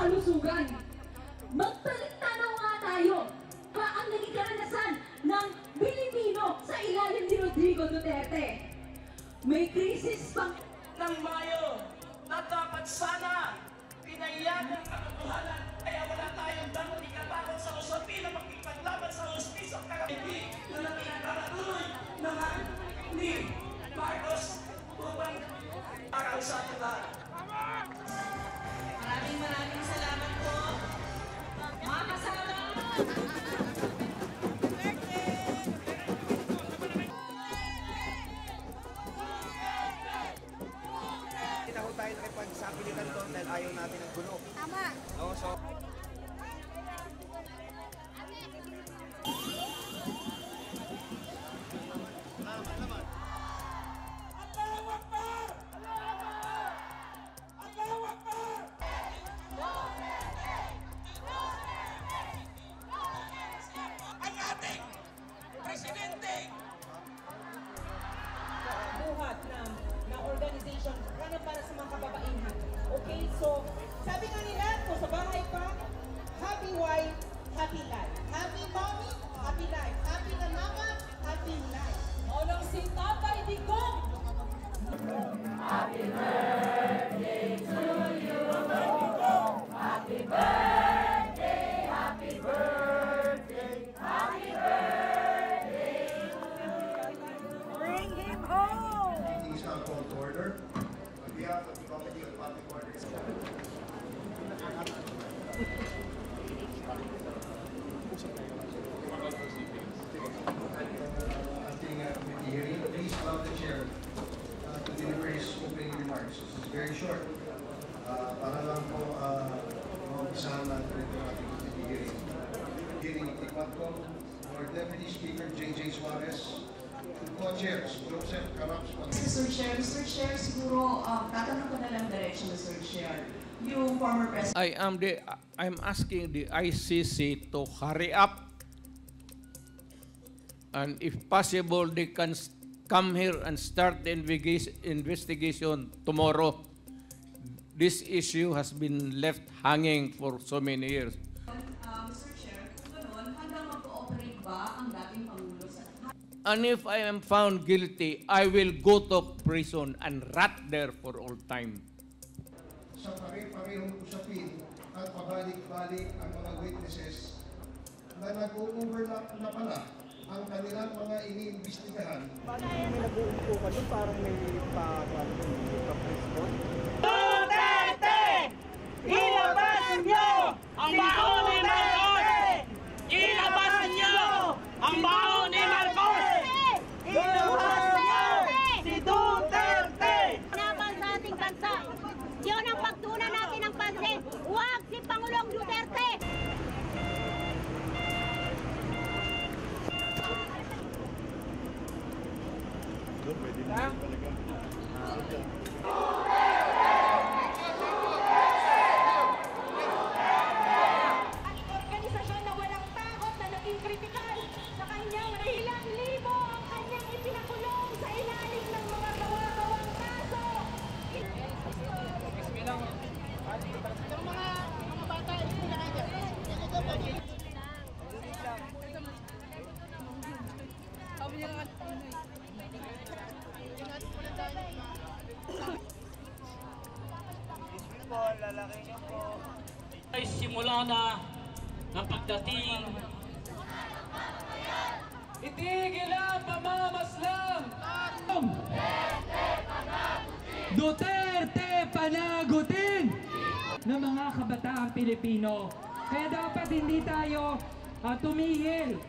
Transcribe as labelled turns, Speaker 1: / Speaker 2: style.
Speaker 1: kalusugan. Magtanaw nga tayo pa ang naging karanasan ng Pilipino sa ilalim ni Rodrigo Duterte. May krisis pang
Speaker 2: ng Mayo na dapat sana pinayaan ng katotohanan kaya wala tayong damot ikatakot sa usapin na magkipaglaban sa hustis at kakaibi na natinagkaratuloy naman ni Marcos upang araw sa ating lahat.
Speaker 3: Maraming salamat po. Mga kasama!
Speaker 4: Hindi na ho tayo nakipagsapilitan doon dahil ayaw natin ng gulo.
Speaker 5: Tama.
Speaker 4: Oo, so...
Speaker 3: Buhat na organization para sa mga kababaihan. Okay, so sabi nga nila, kung sa bahay pa, happy wife, happy life. Happy mommy, happy life. Happy na mama, happy life. Olong si Tatay Digong!
Speaker 1: Happy birthday to you, Happy birthday, happy birthday, happy birthday.
Speaker 5: Bring him home.
Speaker 6: Meetings are called to order. On behalf of the Committee on Public Order. Acting committee hearing, please allow the chair to deliver his opening remarks. This is very short. Para lang po maumpisahan natin ito ating committee hearing. Hearing of the Quadcom, our Deputy Speaker J.J. Suarez, Co-chairs, Joseph Caraps.
Speaker 7: Mr. Chair, siguro tatanong ko na lang diretso, Mr. Chair. Yung former president.
Speaker 8: I'm asking the ICC to hurry up, and if possible, they can come here and start the investigation tomorrow. This issue has been left hanging for so many years.
Speaker 7: Mr. Chair, kung gano'n, hanggang mag-cooperate ba ang dating Pangulo sa...
Speaker 8: And if I am found guilty, I will go to prison and rot there for all time.
Speaker 6: Sa pare-parehong usapin at pabalik-balik ang mga witnesses na nag-overlap na pala ang kanilang mga iniimbestigahan.
Speaker 4: May nag-uumpo ka doon, parang may pa-prison.
Speaker 2: Duterte! Ilabas niyo ang baon ni Marcos! Ilabas niyo ang baon ni Marcos! Ilabas niyo si Duterte!
Speaker 5: Laban sa ating bansa. Yun ang pagtunan natin ng pansin. Huwag si Pangulong Duterte!
Speaker 1: Organisasyon na walang takot na naging kritikal sa kanyang ilang libo ang kanyang ipinakulong sa ilalim ng mga gawa-gawang kaso. Yung mga bata, hindi na kayo.
Speaker 2: Ay simula na ng pagdating. Itigil ang pamamaslang!
Speaker 9: Duterte panagutin ng mga kabataang Pilipino. Kaya dapat hindi tayo tumigil